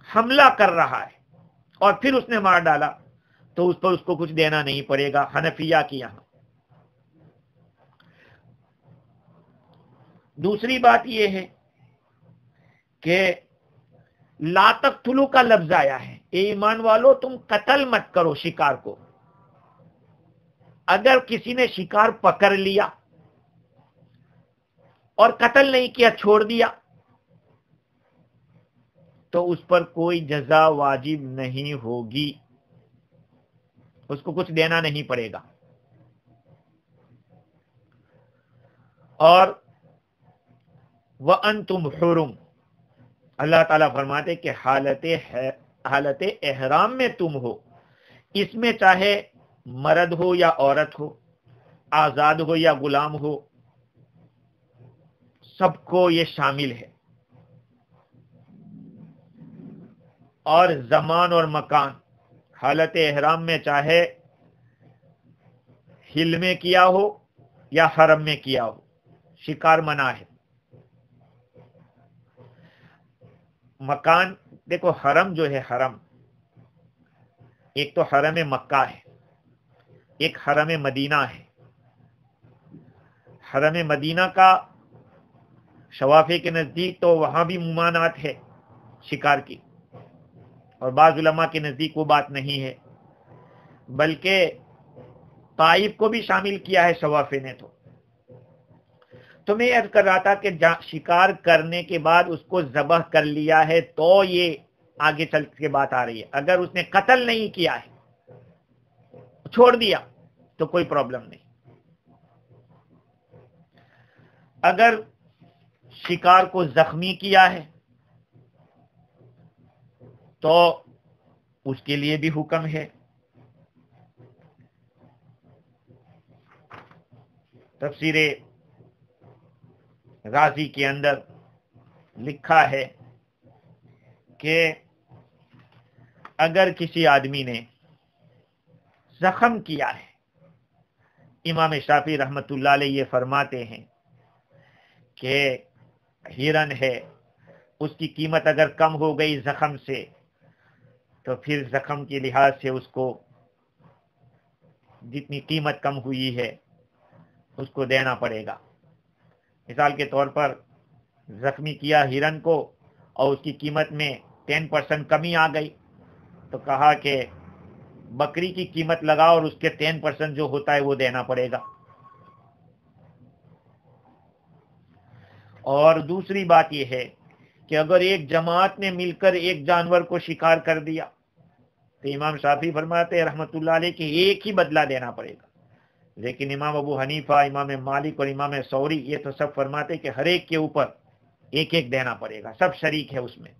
حملہ کر رہا ہے اور پھر اس نے مار ڈالا تو اس پر اس کو کچھ دینا نہیں پڑے گا حنفیہ کے یہاں۔ دوسری بات یہ ہے کہ لا تقتلوا کا لفظ آیا ہے، اے ایمان والو تم قتل مت کرو شکار کو. اگر کسی نے شکار پکڑ لیا اور قتل نہیں کیا، چھوڑ دیا، تو اس پر کوئی جزا واجب نہیں ہوگی، اس کو کچھ دینا نہیں پڑے گا. اور وَأَنْتُمْ حُرُمْ، اللہ تعالیٰ فرماتے کہ حالت احرام میں تم ہو، اس میں چاہے مرد ہو یا عورت ہو، آزاد ہو یا غلام ہو، سب کو یہ شامل ہے. اور زمان اور مکان، حالت احرام میں چاہے ہل میں کیا ہو یا حرم میں کیا ہو، شکار منع ہے. مکان دیکھو، حرم جو ہے، حرم ایک تو حرم مکہ ہے، ایک حرم مدینہ ہے. حرم مدینہ کا شوافی کے نزدیک تو وہاں بھی ممانعت ہے شکار کی، اور بعض علماء کے نزدیک وہ بات نہیں ہے، بلکہ طائف کو بھی شامل کیا ہے شوافی نے. تو میں عرض کر رہا تھا کہ شکار کرنے کے بعد اس کو ذبح کر لیا ہے تو یہ آگے چل کے بات آ رہی ہے. اگر اس نے قتل نہیں کیا ہے، چھوڑ دیا، تو کوئی پرابلم نہیں. اگر شکار کو زخمی کیا ہے تو اس کے لیے بھی حکم ہے. تفسیر رازی کے اندر لکھا ہے کہ اگر کسی آدمی نے زخم کیا ہے، امام شافعی رحمت اللہ علیہ یہ فرماتے ہیں کہ ہرن ہے، اس کی قیمت اگر کم ہو گئی زخم سے، تو پھر زخم کے لحاظ سے اس کو جتنی قیمت کم ہوئی ہے اس کو دینا پڑے گا. مثال کے طور پر زخمی کیا ہرن کو اور اس کی قیمت میں 10% کمی آ گئی، تو کہا کہ بکری کی قیمت لگاؤ اور اس کے 10% جو ہوتا ہے وہ دینا پڑے گا. اور دوسری بات یہ ہے کہ اگر ایک جماعت نے مل کر ایک جانور کو شکار کر دیا تو امام شافعی فرماتے ہیں رحمت اللہ علیہ کہ ایک ہی بدلہ دینا پڑے گا. لیکن امام ابو حنیفہ، امام مالک اور امام ثوری یہ تو سب فرماتے کہ ہر ایک کے اوپر ایک ایک دینا پڑے گا، سب شریک ہے اس میں.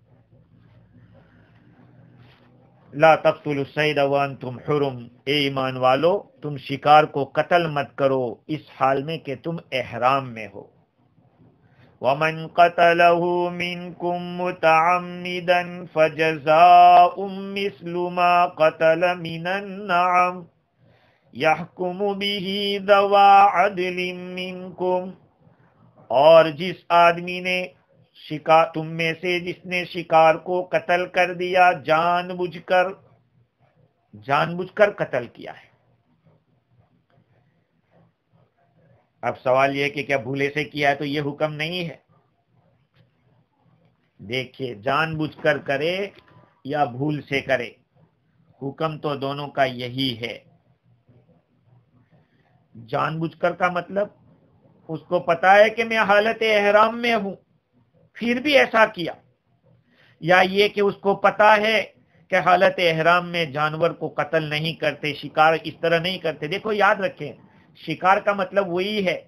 لا تقتلوا الصید وانتم حرم، اے ایمان والو تم شکار کو قتل مت کرو اس حال میں کہ تم احرام میں ہو. ومن قتله منكم متعمدا فجزاء مثل ما قتل من النعم يحكم به ذوى عدل منكم، اور جس آدمی نے تم میں سے جس نے شکار کو قتل کر دیا، جان بوجھ کر قتل کیا ہے. اب سوال یہ ہے کہ کیا بھولے سے کیا ہے تو یہ حکم نہیں ہے. دیکھیے، جان بوجھ کر کرے یا بھول سے کرے، حکم تو دونوں کا یہی ہے. جان بوجھ کر کا مطلب اس کو پتا ہے کہ میں حالت احرام میں ہوں پھر بھی ایسا کیا، یا یہ کہ اس کو پتا ہے کہ حالت احرام میں جانور کو قتل نہیں کرتے، شکار اس طرح نہیں کرتے. دیکھو یاد رکھیں، شکار کا مطلب وہی ہے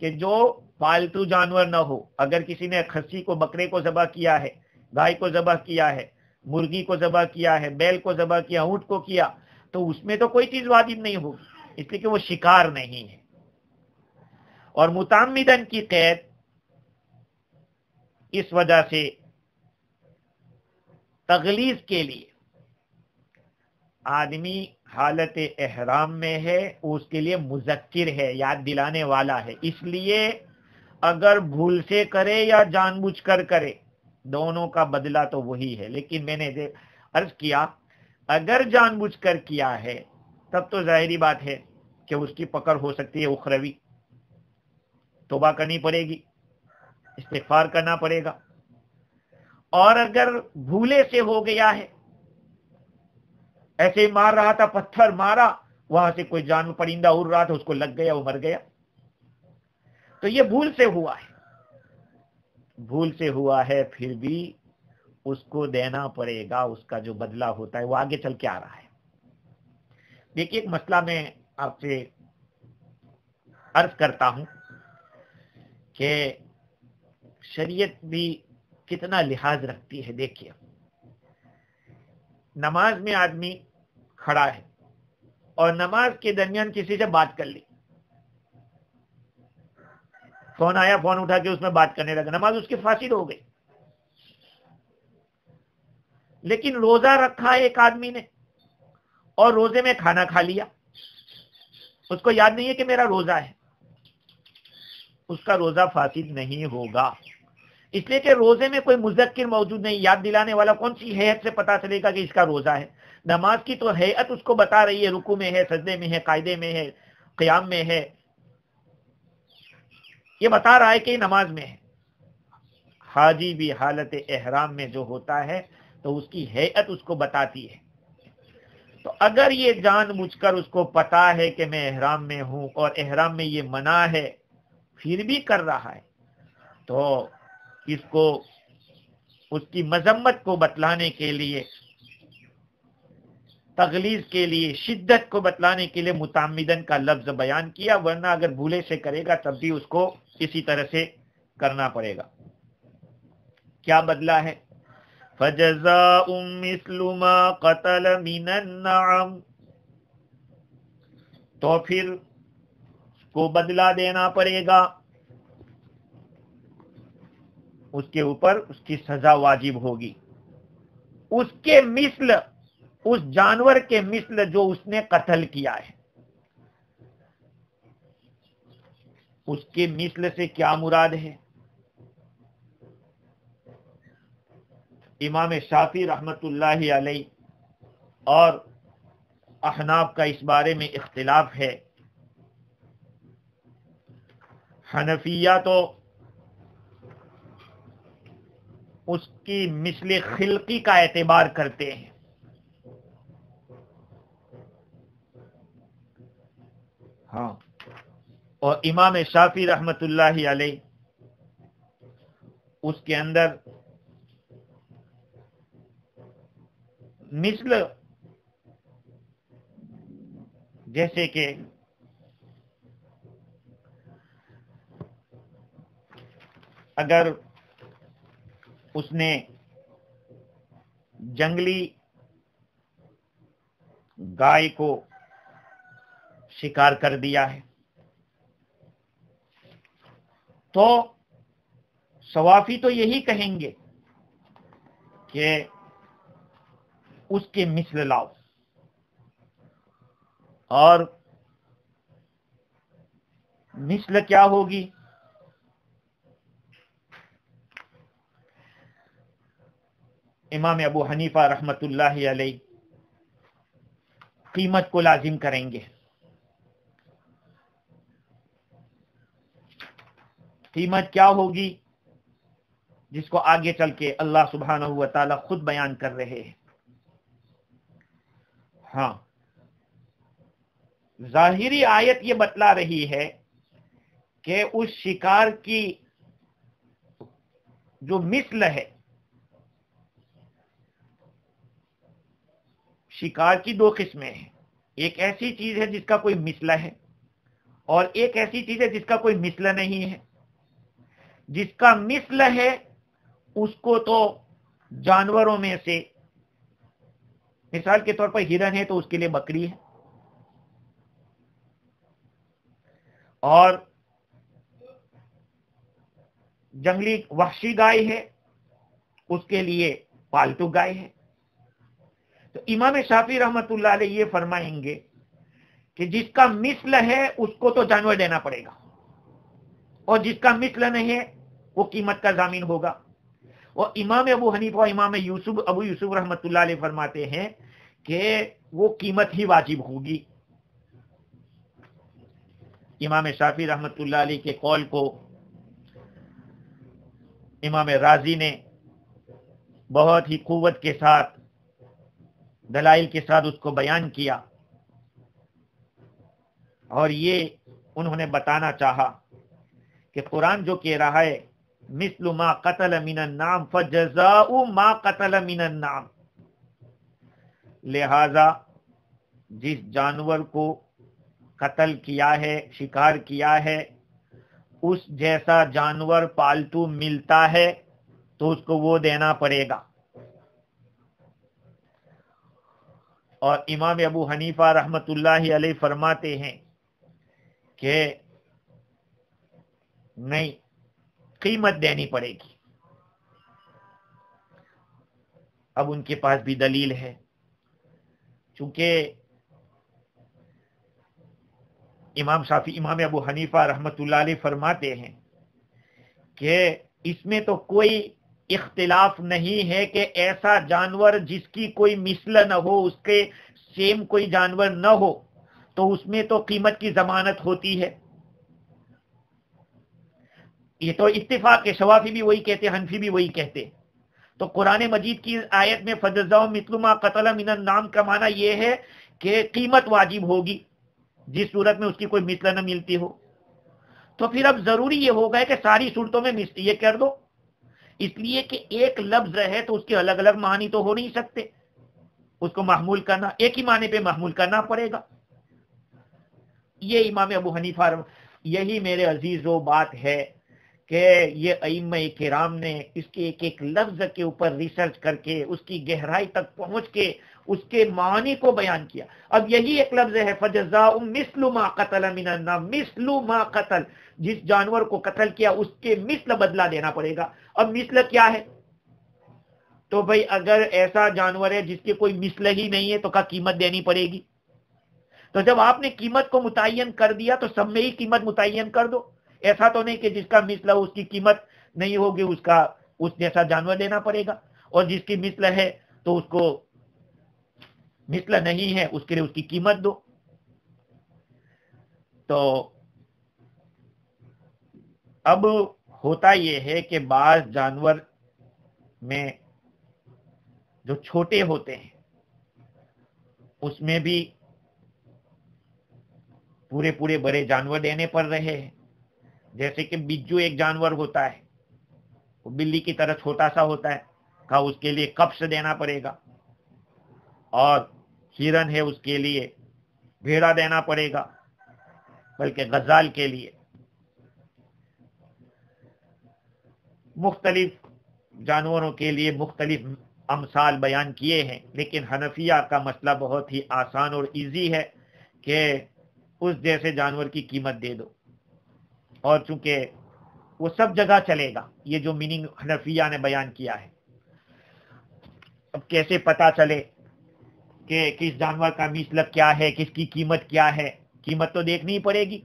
کہ جو پالتو جانور نہ ہو. اگر کسی نے خصی کو، بکرے کو ذبح کیا ہے، گائے کو ذبح کیا ہے، مرغی کو ذبح کیا ہے، بیل کو ذبح کیا، اونٹ کو کیا، تو اس میں تو کوئی چیز واجب نہیں ہوگی، اس لیے کہ وہ شکار نہیں ہے. اور متعمدن کی قید اس وجہ سے تغلیظ کے لیے، آدمی حالت احرام میں ہے، اس کے لیے مذکر ہے، یاد دلانے والا ہے. اس لیے اگر بھول سے کرے یا جان بوجھ کر کرے، دونوں کا بدلہ تو وہی ہے. لیکن میں نے عرض کیا اگر جان بوجھ کر کیا ہے تب تو ظاہری بات ہے کہ اس کی پکڑ ہو سکتی ہے اخروی، توبہ کرنی پڑے گی، استغفار کرنا پڑے گا. اور اگر بھولے سے ہو گیا ہے، ایسے ہی مار رہا تھا، پتھر مارا، وہاں سے کوئی جانور پرندہ اڑ رہا تھا، اس کو لگ گیا، وہ مر گیا، تو یہ بھول سے ہوا ہے، بھول سے ہوا ہے، پھر بھی اس کو دینا پڑے گا، اس کا جو بدلہ ہوتا ہے وہ آگے چل کے آ رہا ہے۔ دیکھیے ایک مسئلہ میں آپ سے عرض کرتا ہوں کہ شریعت بھی کتنا لحاظ رکھتی ہے۔ دیکھیے نماز میں آدمی کھڑا ہے اور نماز کے درمیان کسی سے بات کر لی، فون آیا، فون اٹھا کے اس میں بات کرنے لگا، نماز اس کی فاسد ہو گئی۔ لیکن روزہ رکھا ہے ایک آدمی نے اور روزے میں کھانا کھا لیا، اس کو یاد نہیں ہے کہ میرا روزہ ہے، اس کا روزہ فاسد نہیں ہوگا، اس لیے کہ روزے میں کوئی مذکر موجود نہیں، یاد دلانے والا۔ کون سی ہیئت سے پتا چلے گا کہ اس کا روزہ ہے؟ نماز کی تو ہیئت اس کو بتا رہی ہے، رکوع میں ہے، سجدے میں ہے، قاعدے میں ہے، قیام میں ہے، یہ بتا رہا ہے کہ یہ نماز میں ہے۔ حاجی بھی حالت احرام میں جو ہوتا ہے تو اس کی ہیئت اس کو بتاتی ہے، تو اگر یہ جان بوجھ کر اس کو پتا ہے کہ میں احرام میں ہوں اور احرام میں یہ منع ہے پھر بھی کر رہا ہے، تو اس کو اس کی مذمت کو بتلانے کے لیے، تغلیظ کے لیے، شدت کو بتلانے کے لیے متعمدن کا لفظ بیان کیا، ورنہ اگر بھولے سے کرے گا تب بھی اس کو اسی طرح سے کرنا پڑے گا۔ کیا بدلہ ہے؟ فَجَزَاءٌ مِثْلُ مَا قَتَلَ مِنَ النَّعَمِ، تو پھر اس کو بدلہ دینا پڑے گا، اس کے اوپر اس کی سزا واجب ہوگی، اس کے مثل، اس جانور کے مثل جو اس نے قتل کیا ہے۔ اس کے مثل سے کیا مراد ہے؟ امام شافعی رحمت اللہ علیہ اور احناف کا اس بارے میں اختلاف ہے۔ حنفیہ تو اس کی مثل خلقی کا اعتبار کرتے ہیں، ہاں، اور امام شافعی رحمت اللہ علیہ اس کے اندر مثل جیسے کہ اگر اس نے جنگلی گائے کو شکار کر دیا ہے تو صوافی تو یہی کہیں گے کہ اس کے مثل لاؤ، اور مثل کیا ہوگی؟ امام ابو حنیفہ رحمت اللہ علیہ قیمت کو لازم کریں گے۔ قیمت کیا ہوگی؟ جس کو آگے چل کے اللہ سبحانہ و تعالی خود بیان کر رہے ہیں۔ ہاں، ظاہری آیت یہ بتلا رہی ہے کہ اس شکار کی جو مثل ہے، شکار کی دو قسمیں ہیں، ایک ایسی چیز ہے جس کا کوئی مثل ہے اور ایک ایسی چیز ہے جس کا کوئی مثل نہیں ہے۔ جس کا مثل ہے اس کو تو جانوروں میں سے، مثال کے طور پر ہرن ہے تو اس کے لیے بکری ہے، اور جنگلی وحشی گائے ہے اس کے لیے پالتو گائے ہے۔ تو امام شافعی رحمت اللہ علیہ یہ فرمائیں گے کہ جس کا مثل ہے اس کو تو جانور دینا پڑے گا، اور جس کا مثل نہیں ہے وہ قیمت کا ضامن ہوگا۔ اور امام ابو حنیفہ اور امام ابو یوسف رحمت اللہ علیہ فرماتے ہیں کہ وہ قیمت ہی واجب ہوگی۔ امام شافعی رحمت اللہ علیہ کے قول کو امام رازی نے بہت ہی قوت کے ساتھ دلائل کے ساتھ اس کو بیان کیا، اور یہ انہوں نے بتانا چاہا کہ قرآن جو کہہ رہا ہے مثل ما قتل من النعم فجزاء ما قتل من النعم، لہذا جس جانور کو قتل کیا ہے، شکار کیا ہے، اس جیسا جانور پالتو ملتا ہے تو اس کو وہ دینا پڑے گا۔ اور امام ابو حنیفہ رحمت اللہ علیہ فرماتے ہیں کہ نہیں، قیمت دینی پڑے گی۔ اب ان کے پاس بھی دلیل ہے، چونکہ امام ابو حنیفہ رحمت اللہ علیہ فرماتے ہیں کہ اس میں تو کوئی اختلاف نہیں ہے کہ ایسا جانور جس کی کوئی مثل نہ ہو، اس کے سیم کوئی جانور نہ ہو، تو اس میں تو قیمت کی ضمانت ہوتی ہے۔ یہ تو اتفاق ہے، شوافی بھی وہی کہتے، حنفی بھی وہی کہتے۔ تو قرآن مجید کی آیت میں فجزاء مثل ما قتل من النعم کا معنی یہ ہے کہ قیمت واجب ہوگی جس صورت میں اس کی کوئی مثل نہ ملتی ہو۔ تو پھر اب ضروری یہ ہوگا کہ ساری صورتوں میں یہ کر دو، اس لیے کہ ایک لفظ ہے تو اس کے الگ الگ معنی تو ہو نہیں سکتے، اس کو محمول کرنا ایک ہی معنی پہ محمول کرنا پڑے گا۔ یہ امام ابو حنیفہ، یہی میرے عزیزو بات ہے کہ یہ ائمہ کرام نے اس کے ایک ایک لفظ کے اوپر ریسرچ کر کے اس کی گہرائی تک پہنچ کے اس کے معنی کو بیان کیا۔ اب یہی ایک لفظ ہے فجزاء مثل ما قتل من النعم، مثل ما قتل، جس جانور کو قتل کیا اس کے مثل بدلہ دینا پڑے گا۔ اب مثل کیا ہے؟ تو بھئی اگر ایسا جانور ہے جس کے کوئی مثل ہی نہیں ہے تو کا قیمت دینی پڑے گی۔ تو جب آپ نے قیمت کو متعین کر دیا تو سب میں ہی قیمت متعین کر دو، ایسا تو نہیں کہ جس کا مثل ہو اس کی قیمت نہیں ہوگی، اس کا اس جیسا جانور دینا پڑے گا، اور جس کی مثل ہے تو اس کو مثل نہیں ہے اس کے لیے اس کی قیمت دو۔ تو اب ہوتا یہ ہے کہ بعض جانور میں جو چھوٹے ہوتے ہیں اس میں بھی پورے پورے بڑے جانور دینے پڑ رہے ہیں، جیسے کہ بجو ایک جانور ہوتا ہے، وہ بلی کی طرح چھوٹا سا ہوتا ہے، کہا اس کے لیے کپس دینا پڑے گا، اور ہرن ہے اس کے لیے بھیڑا دینا پڑے گا، بلکہ غزال کے لیے مختلف جانوروں کے لیے مختلف امثال بیان کیے ہیں۔ لیکن حنفیہ کا مسئلہ بہت ہی آسان اور ایزی ہے کہ اس جیسے جانور کی قیمت دے دو، اور چونکہ وہ سب جگہ چلے گا، یہ جو میننگ حنفیہ نے بیان کیا ہے۔ اب کیسے پتا چلے کہ کس جانور کا مثل کیا ہے، کس کی قیمت کیا ہے؟ قیمت تو دیکھنی پڑے گی۔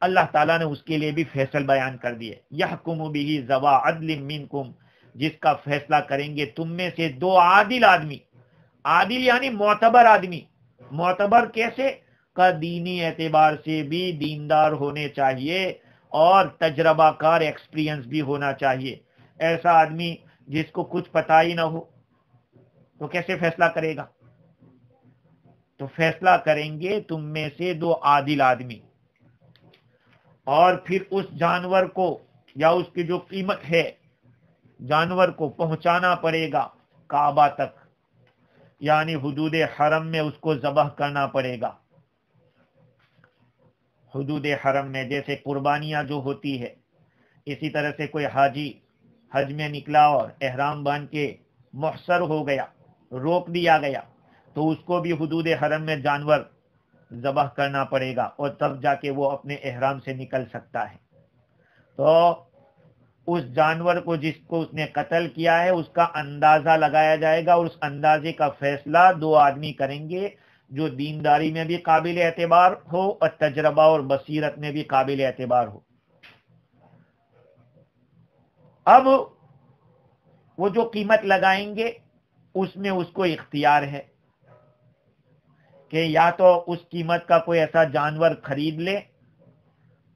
اللہ تعالیٰ نے اس کے لیے بھی فیصل بیان کر دیے، یحکم بہ ذوا عدل منکم، جس کا فیصلہ کریں گے تم میں سے دو عادل آدمی۔ عادل یعنی معتبر آدمی۔ معتبر کیسے؟ کا دینی اعتبار سے بھی دیندار ہونے چاہیے، اور تجربہ کار ایکسپیرینس بھی ہونا چاہیے۔ ایسا آدمی جس کو کچھ پتہ ہی نہ ہو تو کیسے فیصلہ کرے گا؟ تو فیصلہ کریں گے تم میں سے دو عادل آدمی، اور پھر اس جانور کو یا اس کی جو قیمت ہے جانور کو پہنچانا پڑے گا کعبہ تک، یعنی حدود حرم میں اس کو ذبح کرنا پڑے گا۔ حدود حرم میں جیسے قربانیاں جو ہوتی ہے، اسی طرح سے کوئی حاجی حج میں نکلا اور احرام باندھ کے محصر ہو گیا، روک دیا گیا، تو اس کو بھی حدود حرم میں جانور ذبح کرنا پڑے گا، اور تب جا کے وہ اپنے احرام سے نکل سکتا ہے۔ تو اس جانور کو جس کو اس نے قتل کیا ہے اس کا اندازہ لگایا جائے گا، اور اس اندازے کا فیصلہ دو آدمی کریں گے جو دینداری میں بھی قابل اعتبار ہو اور تجربہ اور بصیرت میں بھی قابل اعتبار ہو۔ اب وہ جو قیمت لگائیں گے اس میں اس کو اختیار ہے کہ یا تو اس قیمت کا کوئی ایسا جانور خرید لے،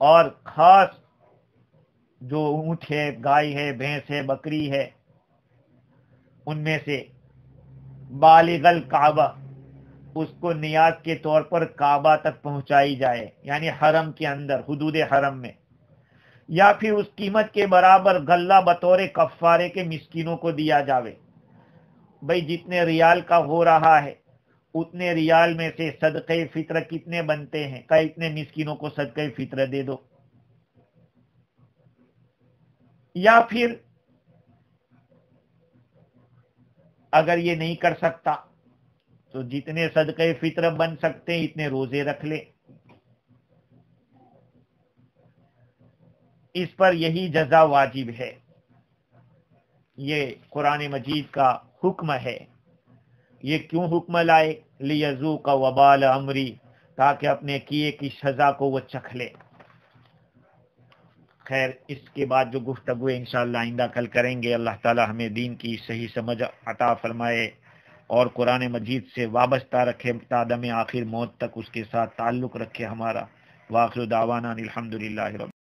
اور خاص جو اونٹ ہے، گائے ہے، بھینس ہے، بکری ہے، ان میں سے بالغ الکعبہ، اس کو نیاز کے طور پر کعبہ تک پہنچائی جائے، یعنی حرم کے اندر، حدود حرم میں، یا پھر اس قیمت کے برابر غلہ بطور کفارے کے مسکینوں کو دیا جاوے۔ بھئی جتنے ریال کا ہو رہا ہے اتنے ریال میں سے صدقہ فطر کتنے بنتے ہیں، کہ اتنے مسکینوں کو صدقہ فطر دے دو۔ یا پھر اگر یہ نہیں کر سکتا تو جتنے صدقہ فطر بن سکتے ہیں اتنے روزے رکھ لے، اس پر یہی جزا واجب ہے۔ یہ قرآن مجید کا حکم ہے۔ یہ کیوں حکم لائے؟ لیذوق وبال امری، تاکہ اپنے کیے کی سزا کو وہ چکھ لے۔ خیر، اس کے بعد جو گفتگو انشاءاللہ آئندہ کل کریں گے، اللہ تعالی ہمیں دین کی صحیح سمجھ عطا فرمائے اور قرآن مجید سے وابستہ رکھے، تا دم آخر موت تک اس کے ساتھ تعلق رکھے ہمارا۔ وآخر دعوانا الحمدللہ رب